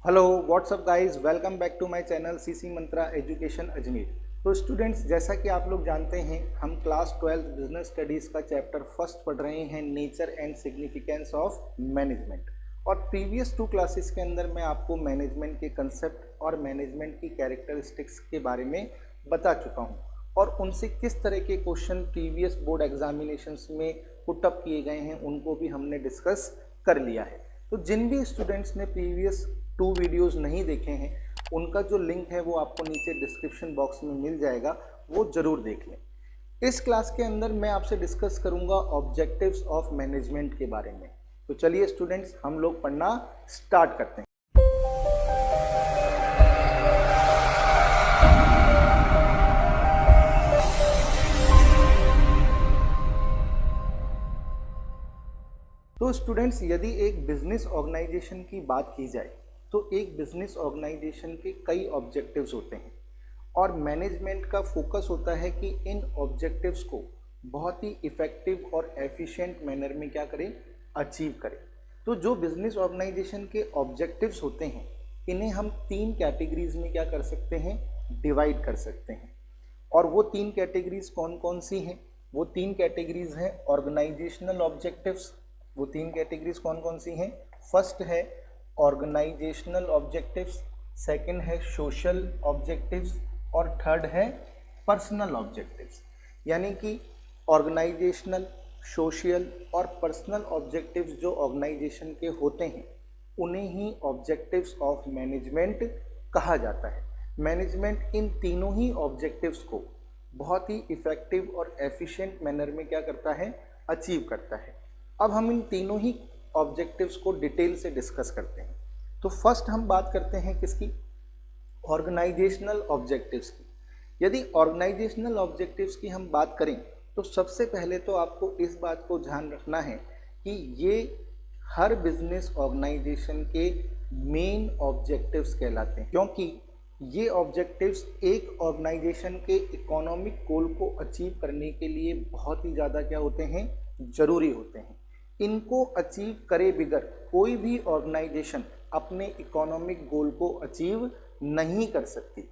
Hello what's up guys, welcome back to my channel CC Mantra education Ajmer. तो students, जैसा कि आप लोग जानते हैं, हम क्लास 12 बिजनेस स्टडीज़ का चैप्टर फर्स्ट पढ़ रहे हैं, nature and significance of management. और प्रीवियस 2 क्लासेस के अंदर मैं आपको मैनेजमेंट के कंसेप्ट और मैनेजमेंट की कैरेक्टरिस्टिक्स के बारे में बता चुका हूँ और उनसे किस तरह के क्वेश्चन प्रीवियस बोर्ड एग्जामिनेशंस में पुटअप किए गए हैं उनको भी हमने डिस्कस कर लिया है। तो जिन भी स्टूडेंट्स ने प्रीवियस 2 वीडियोस नहीं देखे हैं, उनका जो लिंक है वो आपको नीचे डिस्क्रिप्शन बॉक्स में मिल जाएगा, वो ज़रूर देख लें। इस क्लास के अंदर मैं आपसे डिस्कस करूंगा ऑब्जेक्टिव्स ऑफ मैनेजमेंट के बारे में। तो चलिए स्टूडेंट्स, हम लोग पढ़ना स्टार्ट करते हैं। तो स्टूडेंट्स, यदि एक बिजनेस ऑर्गेनाइजेशन की बात की जाए तो एक बिजनेस ऑर्गेनाइजेशन के कई ऑब्जेक्टिव्स होते हैं और मैनेजमेंट का फोकस होता है कि इन ऑब्जेक्टिव्स को बहुत ही इफ़ेक्टिव और एफिशिएंट मैनर में क्या करें, अचीव करें। तो जो बिजनेस ऑर्गेनाइजेशन के ऑब्जेक्टिव्स होते हैं, इन्हें हम 3 कैटेगरीज में क्या कर सकते हैं, डिवाइड कर सकते हैं। और वो 3 कैटेगरीज कौन कौन सी हैं? वो 3 कैटेगरीज हैं ऑर्गेनाइजेशनल ऑब्जेक्टिव्स। वो 3 कैटेगरीज कौन कौन सी हैं? फर्स्ट है ऑर्गेनाइजेशनल ऑब्जेक्टिव्स, सेकंड है सोशल ऑब्जेक्टिव्स और थर्ड है पर्सनल ऑब्जेक्टिव्स। यानी कि ऑर्गेनाइजेशनल, सोशल और पर्सनल ऑब्जेक्टिव्स जो ऑर्गेनाइजेशन के होते हैं, उन्हें ही ऑब्जेक्टिव्स ऑफ मैनेजमेंट कहा जाता है। मैनेजमेंट इन तीनों ही ऑब्जेक्टिव्स को बहुत ही इफ़ेक्टिव और एफिशिएंट मैनर में क्या करता है, अचीव करता है। अब हम इन तीनों ही ऑब्जेक्टिव्स को डिटेल से डिस्कस करते हैं। तो फर्स्ट हम बात करते हैं किसकी? ऑर्गेनाइजेशनल ऑब्जेक्टिव्स की। यदि ऑर्गेनाइजेशनल ऑब्जेक्टिव्स की हम बात करें तो सबसे पहले तो आपको इस बात को ध्यान रखना है कि ये हर बिजनेस ऑर्गेनाइजेशन के मेन ऑब्जेक्टिव्स कहलाते हैं, क्योंकि ये ऑब्जेक्टिव्स एक ऑर्गेनाइजेशन के इकोनॉमिक गोल को अचीव करने के लिए बहुत ही ज़्यादा क्या होते हैं, ज़रूरी होते हैं। इनको अचीव करे बिगर कोई भी ऑर्गेनाइजेशन अपने इकोनॉमिक गोल को अचीव नहीं कर सकती।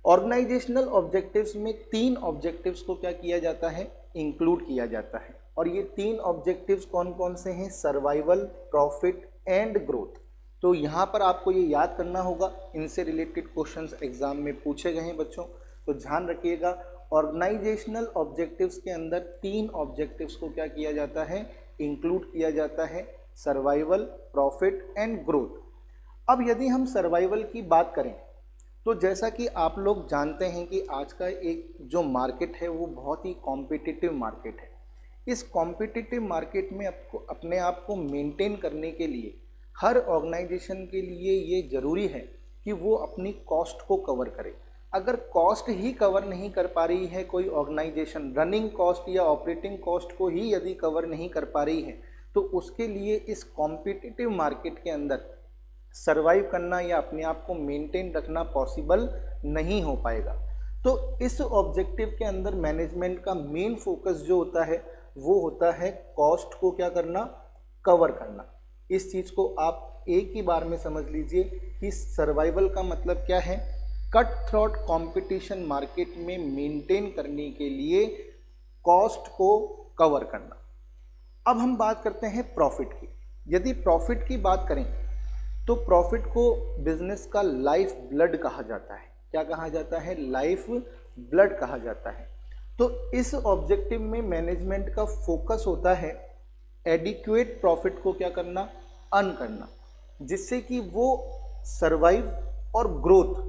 ऑर्गेनाइजेशनल ऑब्जेक्टिव्स में 3 ऑब्जेक्टिव्स को क्या किया जाता है, इंक्लूड किया जाता है। और ये 3 ऑब्जेक्टिव्स कौन कौन से हैं? Survival, profit and growth. तो यहाँ पर आपको ये याद करना होगा, इनसे रिलेटेड क्वेश्चंस एग्जाम में पूछे गए हैं बच्चों, तो ध्यान रखिएगा। ऑर्गेनाइजेशनल ऑब्जेक्टिव्स के अंदर 3 ऑब्जेक्टिव्स को क्या किया जाता है, इंक्लूड किया जाता है, सर्वाइवल, प्रॉफिट एंड ग्रोथ। अब यदि हम सर्वाइवल की बात करें तो जैसा कि आप लोग जानते हैं कि आज का एक जो मार्केट है वो बहुत ही कॉम्पिटिटिव मार्केट है। इस कॉम्पिटिटिव मार्केट में आपको अपने आप को मेंटेन करने के लिए हर ऑर्गेनाइजेशन के लिए ये ज़रूरी है कि वो अपनी कॉस्ट को कवर करे। अगर कॉस्ट ही कवर नहीं कर पा रही है कोई ऑर्गेनाइजेशन, रनिंग कॉस्ट या ऑपरेटिंग कॉस्ट को ही यदि कवर नहीं कर पा रही है, तो उसके लिए इस कॉम्पिटिटिव मार्केट के अंदर सरवाइव करना या अपने आप को मेंटेन रखना पॉसिबल नहीं हो पाएगा। तो इस ऑब्जेक्टिव के अंदर मैनेजमेंट का मेन फोकस जो होता है वो होता है कॉस्ट को क्या करना, कवर करना। इस चीज़ को आप एक ही बार में समझ लीजिए कि सर्वाइवल का मतलब क्या है, कट थ्रोट कंपटीशन मार्केट में मेंटेन करने के लिए कॉस्ट को कवर करना। अब हम बात करते हैं प्रॉफिट की। यदि प्रॉफिट की बात करें तो प्रॉफिट को बिजनेस का लाइफ ब्लड कहा जाता है। क्या कहा जाता है? लाइफ ब्लड कहा जाता है। तो इस ऑब्जेक्टिव में मैनेजमेंट का फोकस होता है एडिक्वेट प्रॉफिट को क्या करना, अर्न करना, जिससे कि वो सर्वाइव और ग्रोथ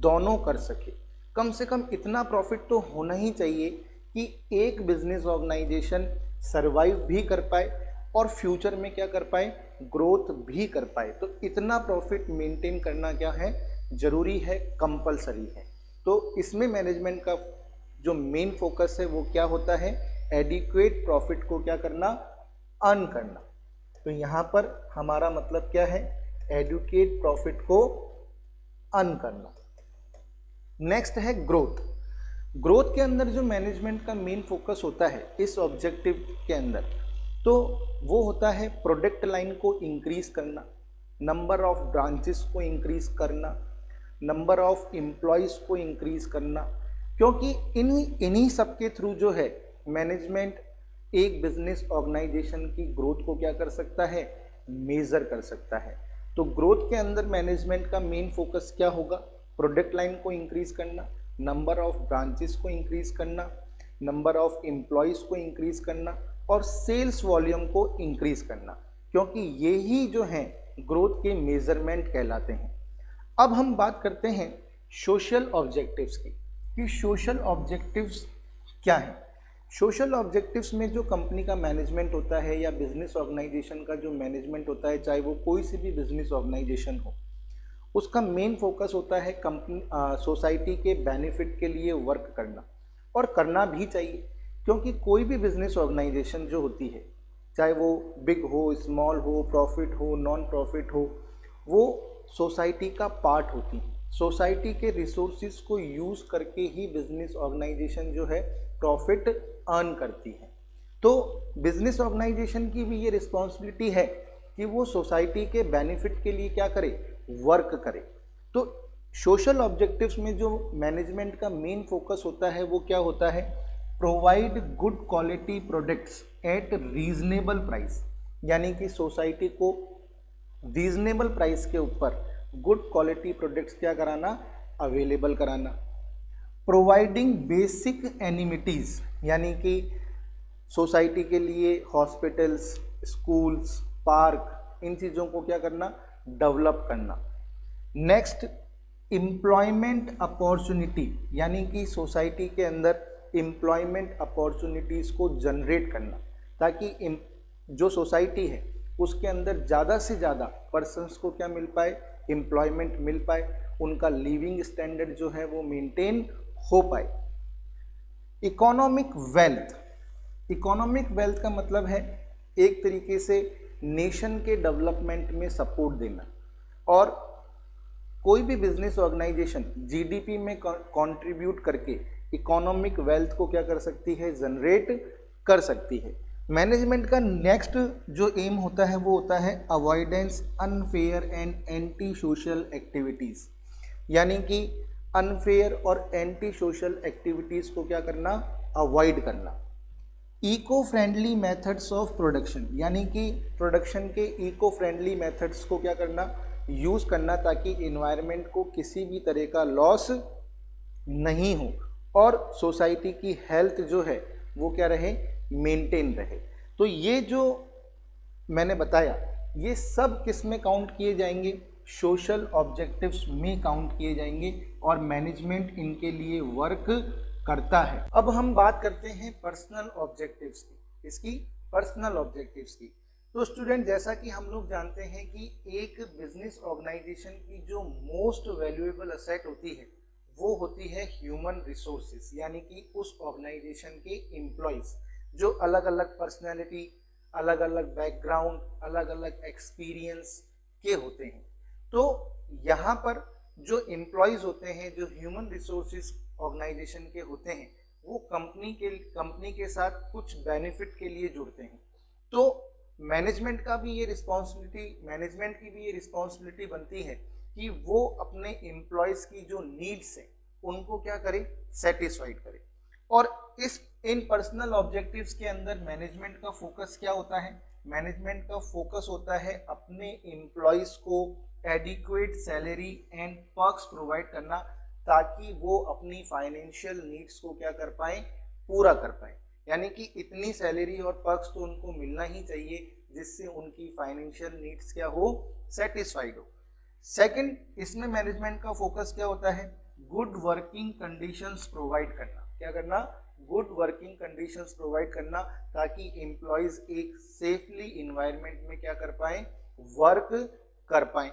दोनों कर सके। कम से कम इतना प्रॉफिट तो होना ही चाहिए कि एक बिजनेस ऑर्गेनाइजेशन सर्वाइव भी कर पाए और फ्यूचर में क्या कर पाए, ग्रोथ भी कर पाए। तो इतना प्रॉफिट मेंटेन करना क्या है, ज़रूरी है, कंपलसरी है। तो इसमें मैनेजमेंट का जो मेन फोकस है वो क्या होता है, एडिक्वेट प्रॉफिट को क्या करना, अर्न करना। तो यहाँ पर हमारा मतलब क्या है, एडुकेट प्रॉफिट को अर्न करना। नेक्स्ट है ग्रोथ। ग्रोथ के अंदर जो मैनेजमेंट का मेन फोकस होता है इस ऑब्जेक्टिव के अंदर, तो वो होता है प्रोडक्ट लाइन को इंक्रीज करना। नंबर ऑफ ब्रांचेस को इंक्रीज करना, नंबर ऑफ एम्प्लॉयज़ को इंक्रीज करना, क्योंकि इन्हीं सब के थ्रू जो है मैनेजमेंट एक बिजनेस ऑर्गेनाइजेशन की ग्रोथ को क्या कर सकता है, मेजर कर सकता है। तो ग्रोथ के अंदर मैनेजमेंट का मेन फोकस क्या होगा, प्रोडक्ट लाइन को इंक्रीज करना, नंबर ऑफ ब्रांचेस को इंक्रीज करना, नंबर ऑफ एम्प्लॉयज़ को इंक्रीज करना और सेल्स वॉल्यूम को इंक्रीज करना, क्योंकि ये ही जो हैं ग्रोथ के मेजरमेंट कहलाते हैं। अब हम बात करते हैं सोशल ऑब्जेक्टिव्स की कि सोशल ऑब्जेक्टिव्स क्या हैं। सोशल ऑब्जेक्टिव्स में जो कंपनी का मैनेजमेंट होता है या बिजनेस ऑर्गेनाइजेशन का जो मैनेजमेंट होता है, चाहे वो कोई सी भी बिजनेस ऑर्गेनाइजेशन हो, उसका मेन फोकस होता है कंपनी सोसाइटी के बेनिफिट के लिए वर्क करना, और करना भी चाहिए, क्योंकि कोई भी बिजनेस ऑर्गेनाइजेशन जो होती है, चाहे वो बिग हो, स्मॉल हो, प्रॉफिट हो, नॉन प्रॉफिट हो, वो सोसाइटी का पार्ट होती है। सोसाइटी के रिसोर्सेज को यूज़ करके ही बिजनेस ऑर्गेनाइजेशन जो है प्रॉफिट अर्न करती है। तो बिजनेस ऑर्गेनाइजेशन की भी ये रिस्पॉन्सिबिलिटी है कि वो सोसाइटी के बेनिफिट के लिए क्या करे, वर्क करे। तो सोशल ऑब्जेक्टिव्स में जो मैनेजमेंट का मेन फोकस होता है वो क्या होता है, provide good quality products at reasonable price, यानी कि सोसाइटी को रीजनेबल प्राइस के ऊपर गुड क्वालिटी प्रोडक्ट्स क्या कराना, अवेलेबल कराना। प्रोवाइडिंग बेसिक एनिमिटीज़, यानी कि सोसाइटी के लिए हॉस्पिटल्स, स्कूल्स, पार्क, इन चीज़ों को क्या करना, डेवलप करना। नेक्स्ट, एम्प्लॉयमेंट अपॉर्चुनिटी, यानी कि सोसाइटी के अंदर एम्प्लॉयमेंट अपॉर्चुनिटीज़ को जनरेट करना, ताकि जो सोसाइटी है उसके अंदर ज़्यादा से ज़्यादा पर्सन्स को क्या मिल पाए, एम्प्लॉयमेंट मिल पाए, उनका लिविंग स्टैंडर्ड जो है वो मेंटेन हो पाए। इकोनॉमिक वेल्थ, इकोनॉमिक वेल्थ का मतलब है एक तरीके से नेशन के डेवलपमेंट में सपोर्ट देना, और कोई भी बिजनेस ऑर्गेनाइजेशन जीडीपी में कंट्रीब्यूट करके इकोनॉमिक वेल्थ को क्या कर सकती है, जनरेट कर सकती है। मैनेजमेंट का नेक्स्ट जो एम होता है वो होता है avoidance unfair and anti social activities, यानी कि अनफेयर और एंटी सोशल एक्टिविटीज़ को क्या करना, अवॉइड करना। Eco friendly methods of production, यानी कि प्रोडक्शन के इको फ्रेंडली मेथड्स को क्या करना, यूज़ करना, ताकि इन्वायरमेंट को किसी भी तरह का लॉस नहीं हो और सोसाइटी की हेल्थ जो है वो क्या रहे, मेंटेन रहे। तो ये जो मैंने बताया ये सब किस में काउंट किए जाएंगे, सोशल ऑब्जेक्टिव्स में काउंट किए जाएंगे, और मैनेजमेंट इनके लिए वर्क करता है। अब हम बात करते हैं पर्सनल ऑब्जेक्टिव्स की, इसकी पर्सनल ऑब्जेक्टिव्स की। तो स्टूडेंट, जैसा कि हम लोग जानते हैं कि एक बिजनेस ऑर्गेनाइजेशन की जो मोस्ट वैल्यूएबल असेट होती है वो होती है ह्यूमन रिसोर्सेज, यानी कि उस ऑर्गेनाइजेशन के एम्प्लॉयज़ जो अलग अलग पर्सनैलिटी, अलग अलग बैकग्राउंड, अलग अलग एक्सपीरियंस के होते हैं। तो यहाँ पर जो एम्प्लॉयज़ होते हैं, जो ह्यूमन रिसोर्सेज ऑर्गेनाइजेशन के होते हैं, वो कंपनी के साथ कुछ बेनिफिट के लिए जुड़ते हैं। तो मैनेजमेंट की भी ये रिस्पॉन्सिबिलिटी बनती है कि वो अपने एम्प्लॉयज़ की जो नीड्स हैं उनको क्या करे, सेटिस्फाइड करे। और इन पर्सनल ऑब्जेक्टिव्स के अंदर मैनेजमेंट का फोकस क्या होता है, मैनेजमेंट का फोकस होता है अपने एम्प्लॉयज़ को adequate salary and perks provide करना, ताकि वो अपनी फाइनेंशियल नीड्स को क्या कर पाए, पूरा कर पाए। यानी कि इतनी सैलरी और पर्क्स तो उनको मिलना ही चाहिए जिससे उनकी फाइनेंशियल नीड्स क्या हो, सेटिस्फाइड हो। सेकंड, इसमें मैनेजमेंट का फोकस क्या होता है, गुड वर्किंग कंडीशंस प्रोवाइड करना। क्या करना, गुड वर्किंग कंडीशंस प्रोवाइड करना, ताकि एम्प्लॉयज एक सेफली इन्वायरमेंट में क्या कर पाए, वर्क कर पाए।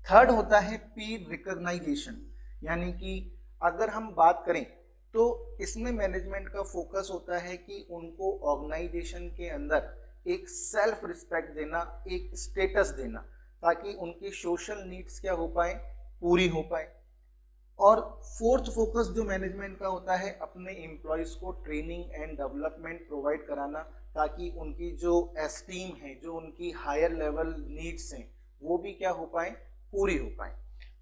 थर्ड होता है पीर रिकॉग्नाइजेशन, यानी कि अगर हम बात करें तो इसमें मैनेजमेंट का फोकस होता है कि उनको ऑर्गेनाइजेशन के अंदर एक सेल्फ रिस्पेक्ट देना, एक स्टेटस देना, ताकि उनकी सोशल नीड्स क्या हो पाए, पूरी हो पाए। और फोर्थ फोकस जो मैनेजमेंट का होता है, अपने एम्प्लॉयज़ को ट्रेनिंग एंड डेवलपमेंट प्रोवाइड कराना, ताकि उनकी जो एस्टीम है, जो उनकी हायर लेवल नीड्स हैं, वो भी क्या हो पाए, पूरी हो पाए।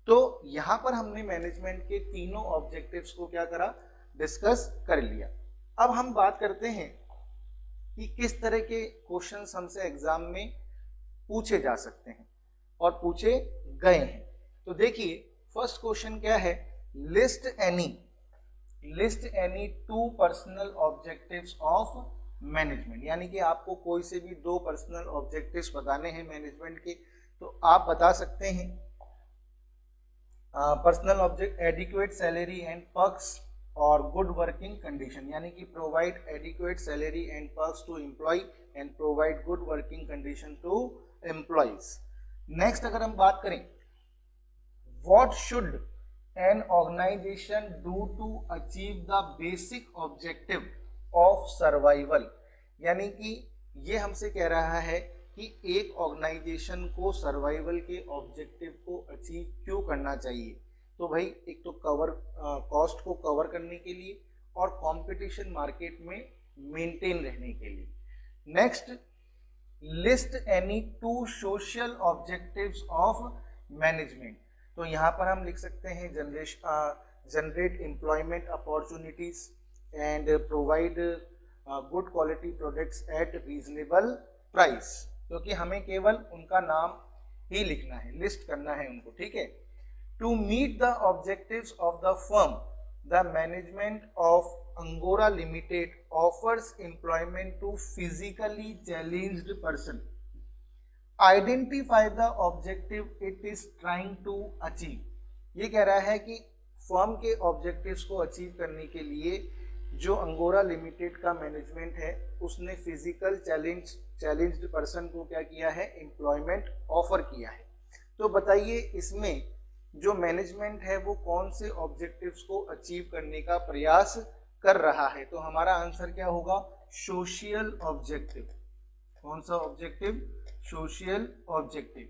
तो यहाँ पर हमने मैनेजमेंट के तीनों ऑब्जेक्टिव्स को क्या करा, डिस्कस कर लिया। अब हम बात करते हैं कि किस तरह के क्वेश्चंस हमसे एग्जाम में पूछे जा सकते हैं और पूछे गए हैं। तो देखिए फर्स्ट क्वेश्चन क्या है, list any 2 personal objectives of management, यानी कि आपको कोई से भी 2 पर्सनल ऑब्जेक्टिव्स बताने हैं मैनेजमेंट के, तो आप बता सकते हैं personal object adequate salary and perks और गुड वर्किंग कंडीशन, यानी कि provide adequate salary and perks to employ and provide good working condition to employees. Next अगर हम बात करें, what should an organisation do to achieve the basic objective of survival, यानी कि ये हमसे कह रहा है कि एक ऑर्गेनाइजेशन को सर्वाइवल के ऑब्जेक्टिव को अचीव क्यों करना चाहिए। तो भाई एक तो कॉस्ट को कवर करने के लिए और कंपटीशन मार्केट में मेंटेन रहने के लिए। Next, list any 2 social objectives of management, तो यहाँ पर हम लिख सकते हैं generate employment opportunities and provide good quality products at reasonable price, क्योंकि हमें केवल उनका नाम ही लिखना है, लिस्ट करना है उनको, ठीक है। To meet the objectives of the firm, the management of Angora limited offers employment to physically challenged person, identify the objective it is trying to achieve. ये कह रहा है कि फर्म के ऑब्जेक्टिव्स को अचीव करने के लिए जो अंगोरा लिमिटेड का मैनेजमेंट है उसने फिजिकल चैलेंज्ड पर्सन को क्या किया है, एम्प्लॉयमेंट ऑफर किया है। तो बताइए इसमें जो मैनेजमेंट है वो कौन से ऑब्जेक्टिव्स को अचीव करने का प्रयास कर रहा है। तो हमारा आंसर क्या होगा, सोशल ऑब्जेक्टिव। कौन सा ऑब्जेक्टिव, सोशल ऑब्जेक्टिव।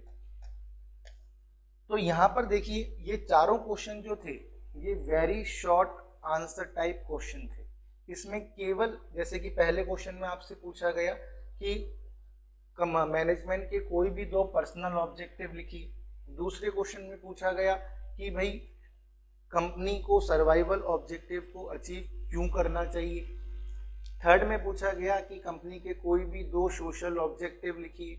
तो यहाँ पर देखिए ये चारों क्वेश्चन जो थे ये very short answer type question थे। इसमें केवल जैसे कि पहले क्वेश्चन में आपसे पूछा गया कि मैनेजमेंट के कोई भी 2 पर्सनल ऑब्जेक्टिव लिखी, दूसरे क्वेश्चन में पूछा गया कि भाई कंपनी को सर्वाइवल ऑब्जेक्टिव को अचीव क्यों करना चाहिए, थर्ड में पूछा गया कि कंपनी के कोई भी 2 सोशल ऑब्जेक्टिव लिखिए,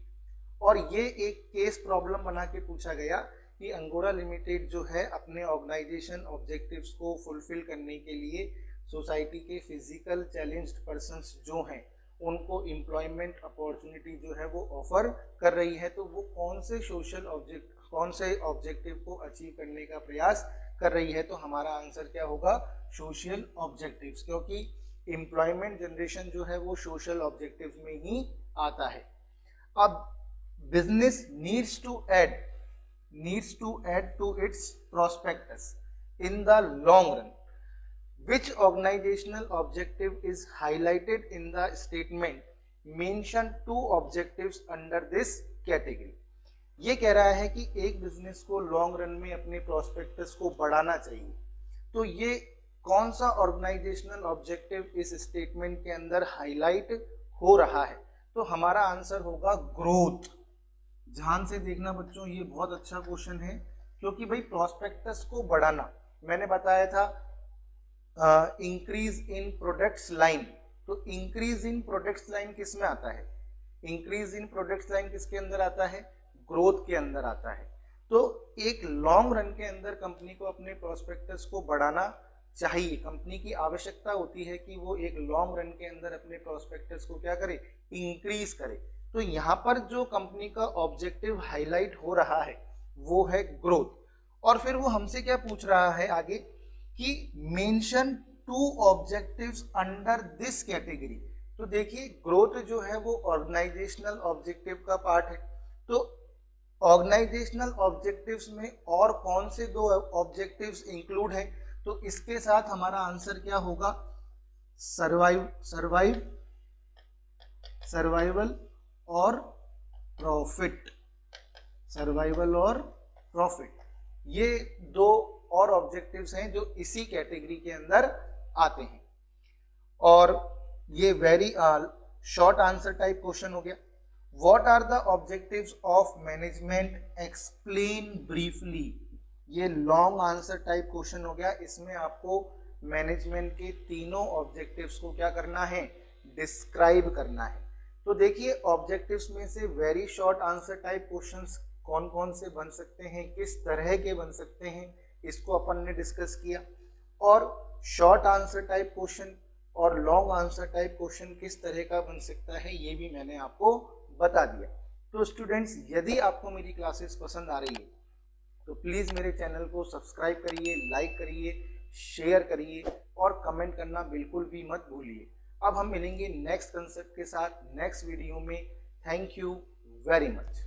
और ये एक केस प्रॉब्लम बना के पूछा गया कि अंगोरा लिमिटेड जो है अपने ऑर्गेनाइजेशन ऑब्जेक्टिव्स को फुलफिल करने के लिए सोसाइटी के फिजिकल चैलेंज्ड पर्सन्स जो हैं उनको एम्प्लॉयमेंट अपॉर्चुनिटी जो है वो ऑफर कर रही है। तो वो कौन से ऑब्जेक्टिव को अचीव करने का प्रयास कर रही है। तो हमारा आंसर क्या होगा, सोशल ऑब्जेक्टिव्स, क्योंकि एम्प्लॉयमेंट जनरेशन जो है वो सोशल ऑब्जेक्टिव्स में ही आता है। अब business needs to add to its prospectus in the long run. Which organizational objective is highlighted in the statement? Mention 2 objectives under this category. ये कह रहा है कि एक बिजनेस को लॉन्ग रन में अपने प्रोस्पेक्टस को बढ़ाना चाहिए। तो ये कौन सा ऑर्गेनाइजेशनल ऑब्जेक्टिव इस स्टेटमेंट के अंदर हाईलाइट हो रहा है। तो हमारा आंसर होगा ग्रोथ। ध्यान से देखना बच्चों, ये बहुत अच्छा क्वेश्चन है, क्योंकि भाई प्रोस्पेक्टस को बढ़ाना, मैंने बताया था इंक्रीज इन प्रोडक्ट्स लाइन। तो इंक्रीज इन प्रोडक्ट्स लाइन किस में आता है, इंक्रीज इन प्रोडक्ट्स लाइन किसके अंदर आता है, ग्रोथ के अंदर आता है। तो एक लॉन्ग रन के अंदर कंपनी को अपने प्रोस्पेक्टस को बढ़ाना चाहिए। कंपनी की आवश्यकता होती है कि वो एक लॉन्ग रन के अंदर अपने प्रोस्पेक्टस को क्या करे, इंक्रीज करे। तो यहाँ पर जो कंपनी का ऑब्जेक्टिव हाईलाइट हो रहा है वो है ग्रोथ। और फिर वो हमसे क्या पूछ रहा है आगे कि mention 2 objectives under this category. तो देखिए ग्रोथ जो है वो ऑर्गेनाइजेशनल ऑब्जेक्टिव का पार्ट है। तो ऑर्गेनाइजेशनल ऑब्जेक्टिव्स में और कौन से 2 ऑब्जेक्टिव्स इंक्लूड हैं। तो इसके साथ हमारा आंसर क्या होगा, सर्वाइवल और प्रॉफिट। सर्वाइवल और प्रॉफिट, ये 2 और ऑब्जेक्टिव्स हैं जो इसी कैटेगरी के अंदर आते हैं। और ये very short answer type question हो गया। What are the objectives of management, explain briefly. ये लॉन्ग आंसर टाइप क्वेश्चन हो गया। इसमें आपको मैनेजमेंट के तीनों ऑब्जेक्टिव्स को क्या करना है, डिस्क्राइब करना है। तो देखिए ऑब्जेक्टिव्स में से very short answer type questions कौन कौन से बन सकते हैं, किस तरह के बन सकते हैं, इसको अपन ने डिस्कस किया। और शॉर्ट आंसर टाइप क्वेश्चन और लॉन्ग आंसर टाइप क्वेश्चन किस तरह का बन सकता है ये भी मैंने आपको बता दिया। तो स्टूडेंट्स यदि आपको मेरी क्लासेस पसंद आ रही है तो प्लीज़ मेरे चैनल को सब्सक्राइब करिए, लाइक करिए, शेयर करिए और कमेंट करना बिल्कुल भी मत भूलिए। अब हम मिलेंगे नेक्स्ट कंसेप्ट के साथ नेक्स्ट वीडियो में। Thank you very much.